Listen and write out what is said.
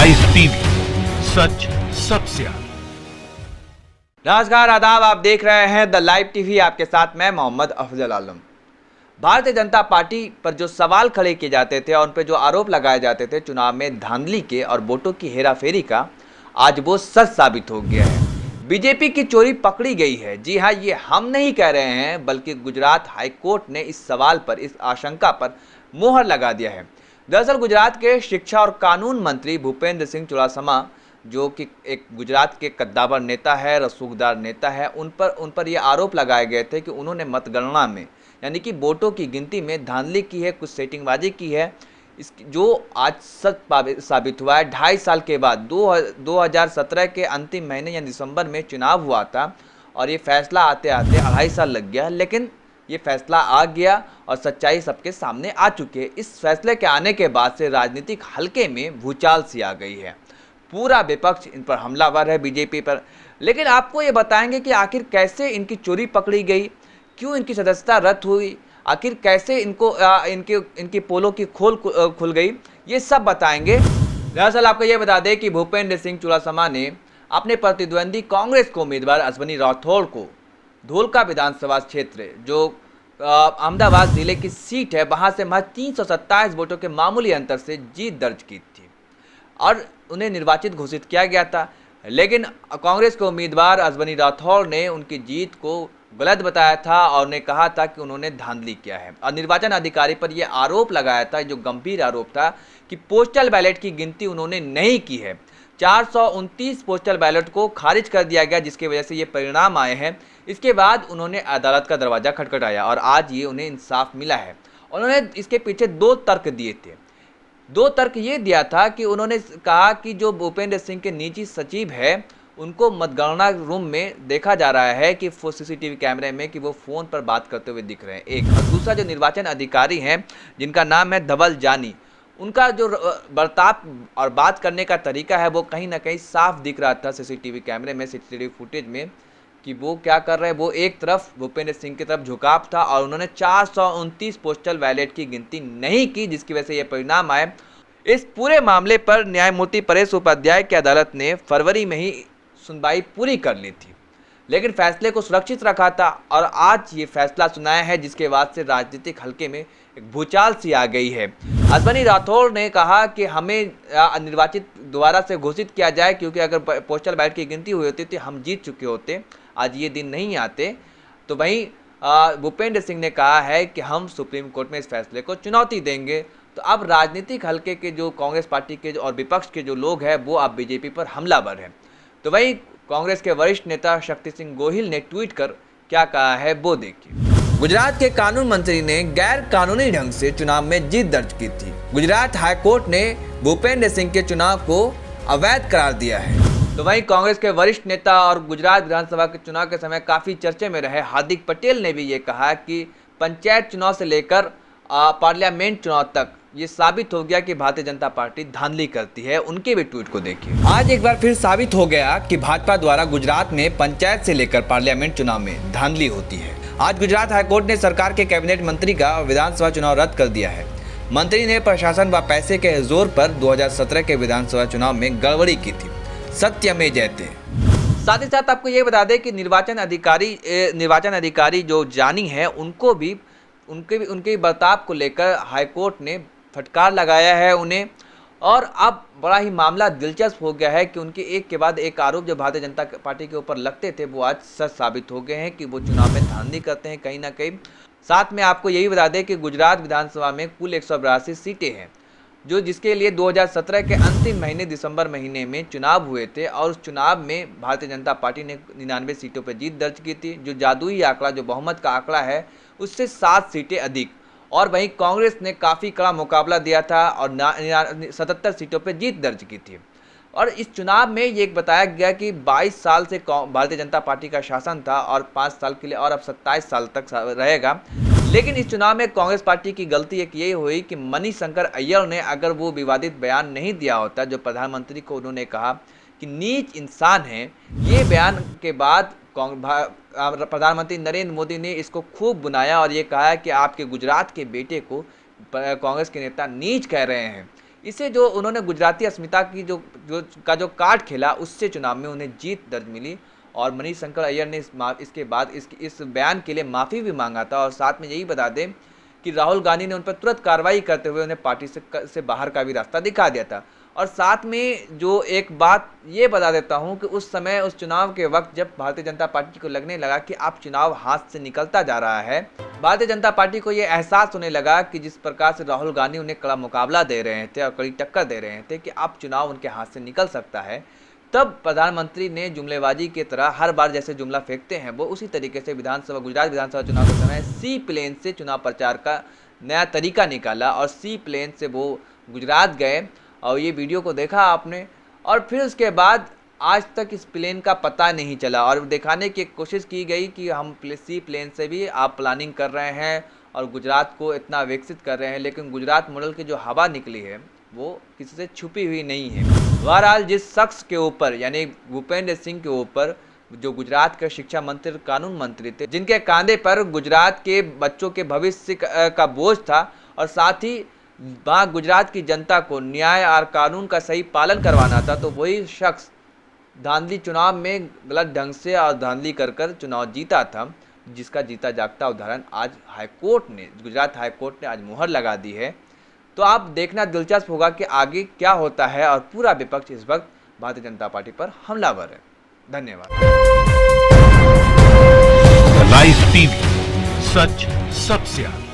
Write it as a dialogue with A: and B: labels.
A: Live TV, सच सबसे आगे।
B: नमस्कार, आदाब। आप देख रहे हैं द लाइव टीवी। आपके साथ मैं मोहम्मद अफजल आलम। भारतीय जनता पार्टी पर जो सवाल खड़े किए जाते थे और उन पर जो आरोप लगाए जाते थे चुनाव में धांधली के और वोटों की हेराफेरी का, आज वो सच साबित हो गया है। बीजेपी की चोरी पकड़ी गई है। जी हाँ, ये हम नहीं कह रहे हैं, बल्कि गुजरात हाईकोर्ट ने इस सवाल पर, इस आशंका पर मोहर लगा दिया है। दरअसल गुजरात के शिक्षा और कानून मंत्री भूपेंद्र सिंह चुड़ासमा, जो कि एक गुजरात के कद्दावर नेता है, रसूखदार नेता है, उन पर ये आरोप लगाए गए थे कि उन्होंने मतगणना में, यानी कि वोटों की गिनती में धांधली की है, कुछ सेटिंगबाजी की है। इस जो आज सच साबित हुआ है। 2.5 साल के बाद 2017 के अंतिम महीने या दिसंबर में चुनाव हुआ था और ये फैसला आते आते 2.5 साल लग गया, लेकिन ये फैसला आ गया और सच्चाई सबके सामने आ चुकी है। इस फैसले के आने के बाद से राजनीतिक हलके में भूचाल सी आ गई है। पूरा विपक्ष इन पर हमलावर है, बीजेपी पर। लेकिन आपको ये बताएंगे कि आखिर कैसे इनकी चोरी पकड़ी गई, क्यों इनकी सदस्यता रद्द हुई, आखिर कैसे इनकी पोलों की खोल खुल गई, ये सब बताएंगे। दरअसल आपको ये बता दें कि भूपेंद्र सिंह चुड़ासमा ने अपने प्रतिद्वंदी कांग्रेस के उम्मीदवार अश्वनी राठौड़ को धोलका विधानसभा क्षेत्र, जो अहमदाबाद जिले की सीट है, वहां से महज 327 वोटों के मामूली अंतर से जीत दर्ज की थी और उन्हें निर्वाचित घोषित किया गया था। लेकिन कांग्रेस के उम्मीदवार अश्वनी राठौड़ ने उनकी जीत को गलत बताया था और उन्हें कहा था कि उन्होंने धांधली किया है और निर्वाचन अधिकारी पर यह आरोप लगाया था, जो गंभीर आरोप था, कि पोस्टल बैलेट की गिनती उन्होंने नहीं की है। 429 पोस्टल बैलेट को खारिज कर दिया गया, जिसकी वजह से ये परिणाम आए हैं। इसके बाद उन्होंने अदालत का दरवाजा खटखटाया और आज ये उन्हें इंसाफ मिला है। उन्होंने इसके पीछे 2 तर्क दिए थे। 2 तर्क ये दिया था कि उन्होंने कहा कि जो भूपेंद्र सिंह के निजी सचिव है, उनको मतगणना रूम में देखा जा रहा है कि सीसीटीवी कैमरे में कि वो फ़ोन पर बात करते हुए दिख रहे हैं, एक। और दूसरा, जो निर्वाचन अधिकारी हैं, जिनका नाम है धवल जानी, उनका जो बर्ताव और बात करने का तरीका है, वो कहीं ना कहीं साफ दिख रहा था सीसीटीवी कैमरे में, सीसीटीवी फुटेज में, कि वो क्या कर रहे हैं। वो एक तरफ भूपेंद्र सिंह की तरफ झुकाव था और उन्होंने 429 पोस्टल बैलेट की गिनती नहीं की, जिसकी वजह से ये परिणाम आए। इस पूरे मामले पर न्यायमूर्ति परेश उपाध्याय की अदालत ने फरवरी में ही सुनवाई पूरी कर ली थी, लेकिन फैसले को सुरक्षित रखा था और आज ये फैसला सुनाया है, जिसके बाद से राजनीतिक हलके में एक भूचाल सी आ गई है। अश्वनी राठौड़ ने कहा कि हमें निर्वाचित दोबारा से घोषित किया जाए, क्योंकि अगर पोस्टल बैलेट की गिनती हुई होती तो हम जीत चुके होते, आज ये दिन नहीं आते। तो वहीं भूपेंद्र सिंह ने कहा है कि हम सुप्रीम कोर्ट में इस फैसले को चुनौती देंगे। तो अब राजनीतिक हलके के जो कांग्रेस पार्टी के और विपक्ष के जो लोग हैं, वो अब बीजेपी पर हमलावर हैं। तो वहीं कांग्रेस के वरिष्ठ नेता शक्ति सिंह गोहिल ने ट्वीट कर क्या कहा है, वो देखिए। गुजरात के कानून मंत्री ने गैर कानूनी ढंग से चुनाव में जीत दर्ज की थी। गुजरात हाईकोर्ट ने भूपेंद्र सिंह के चुनाव को अवैध करार दिया है। तो वहीं कांग्रेस के वरिष्ठ नेता और गुजरात विधानसभा के चुनाव के समय काफी चर्चे में रहे हार्दिक पटेल ने भी ये कहा कि पंचायत चुनाव से लेकर पार्लियामेंट चुनाव तक ये साबित हो गया कि भारतीय जनता पार्टी धांधली करती है। उनके भी ट्वीट को देखिए। आज एक बार फिर साबित हो गया कि भाजपा द्वारा गुजरात में पंचायत से लेकर पार्लियामेंट चुनाव में धांधली होती है। आज गुजरात हाईकोर्ट ने सरकार के कैबिनेट मंत्री का विधानसभा चुनाव रद्द कर दिया है। मंत्री ने प्रशासन व पैसे के जोर पर 2017 के विधानसभा चुनाव में गड़बड़ी की थी। सत्य में जयते। साथ ही साथ आपको ये बता दें कि निर्वाचन अधिकारी जो जानी है, उनको भी उनके बर्ताव को लेकर हाईकोर्ट ने फटकार लगाया है उन्हें। और अब बड़ा ही मामला दिलचस्प हो गया है कि उनके एक के बाद एक आरोप जो भारतीय जनता पार्टी के ऊपर लगते थे, वो आज सच साबित हो गए हैं कि वो चुनाव में धांधली करते हैं कहीं ना कहीं। साथ में आपको यही बता दें कि गुजरात विधानसभा में कुल 182 सीटें हैं, जिसके लिए 2017 के अंतिम महीने दिसंबर महीने में चुनाव हुए थे और उस चुनाव में भारतीय जनता पार्टी ने 99 सीटों पर जीत दर्ज की थी, जो जादुई आंकड़ा, जो बहुमत का आंकड़ा है, उससे 7 सीटें अधिक। और वहीं कांग्रेस ने काफ़ी कड़ा मुकाबला दिया था और 77 सीटों पर जीत दर्ज की थी। और इस चुनाव में ये बताया गया कि 22 साल से भारतीय जनता पार्टी का शासन था और 5 साल के लिए और अब 27 साल तक रहेगा। लेकिन इस चुनाव में कांग्रेस पार्टी की गलती एक ये हुई कि मणिशंकर अय्यर ने अगर वो विवादित बयान नहीं दिया होता, जो प्रधानमंत्री को उन्होंने कहा कि नीच इंसान है, ये बयान के बाद प्रधानमंत्री नरेंद्र मोदी ने इसको खूब बुनाया और ये कहा कि आपके गुजरात के बेटे को कांग्रेस के नेता नीच कह रहे हैं। इसे जो उन्होंने गुजराती अस्मिता की जो कार्ड खेला, उससे चुनाव में उन्हें जीत दर्ज मिली। और मनीष शंकर अय्यर ने इसके बाद इस बयान के लिए माफ़ी भी मांगा था। और साथ में यही बता दें कि राहुल गांधी ने उन पर तुरंत कार्रवाई करते हुए उन्हें पार्टी से बाहर का भी रास्ता दिखा दिया था। और साथ में जो एक बात ये बता देता हूं कि उस समय उस चुनाव के वक्त जब भारतीय जनता पार्टी को लगने लगा कि अब चुनाव हाथ से निकलता जा रहा है, भारतीय जनता पार्टी को ये एहसास होने लगा कि जिस प्रकार से राहुल गांधी उन्हें कड़ा मुकाबला दे रहे थे और कड़ी टक्कर दे रहे थे कि अब चुनाव उनके हाथ से निकल सकता है, तब प्रधानमंत्री ने जुमलेबाजी की तरह हर बार जैसे जुमला फेंकते हैं वो उसी तरीके से गुजरात विधानसभा चुनाव के समय सी प्लेन से चुनाव प्रचार का नया तरीका निकाला। और सी प्लेन से वो गुजरात गए और ये वीडियो को देखा आपने। और फिर उसके बाद आज तक इस प्लेन का पता नहीं चला और दिखाने की कोशिश की गई कि हम सी प्लेन से भी आप प्लानिंग कर रहे हैं और गुजरात को इतना विकसित कर रहे हैं, लेकिन गुजरात मॉडल की जो हवा निकली है वो किसी से छुपी हुई नहीं है। बहरहाल जिस शख्स के ऊपर यानी भूपेंद्र सिंह के ऊपर, जो गुजरात के शिक्षा मंत्री कानून मंत्री थे, जिनके कांधे पर गुजरात के बच्चों के भविष्य का बोझ था और साथ ही वहाँ गुजरात की जनता को न्याय और कानून का सही पालन करवाना था, तो वही शख्स धांधली चुनाव में गलत ढंग से और धांधली कर चुनाव जीता था, जिसका जीता जागता उदाहरण आज गुजरात हाई कोर्ट ने आज मुहर लगा दी है। तो आप देखना दिलचस्प होगा कि आगे क्या होता है। और पूरा विपक्ष इस वक्त भारतीय जनता पार्टी पर हमलावर है। धन्यवाद।
A: लाइव टीवी, सच सबसे आगे।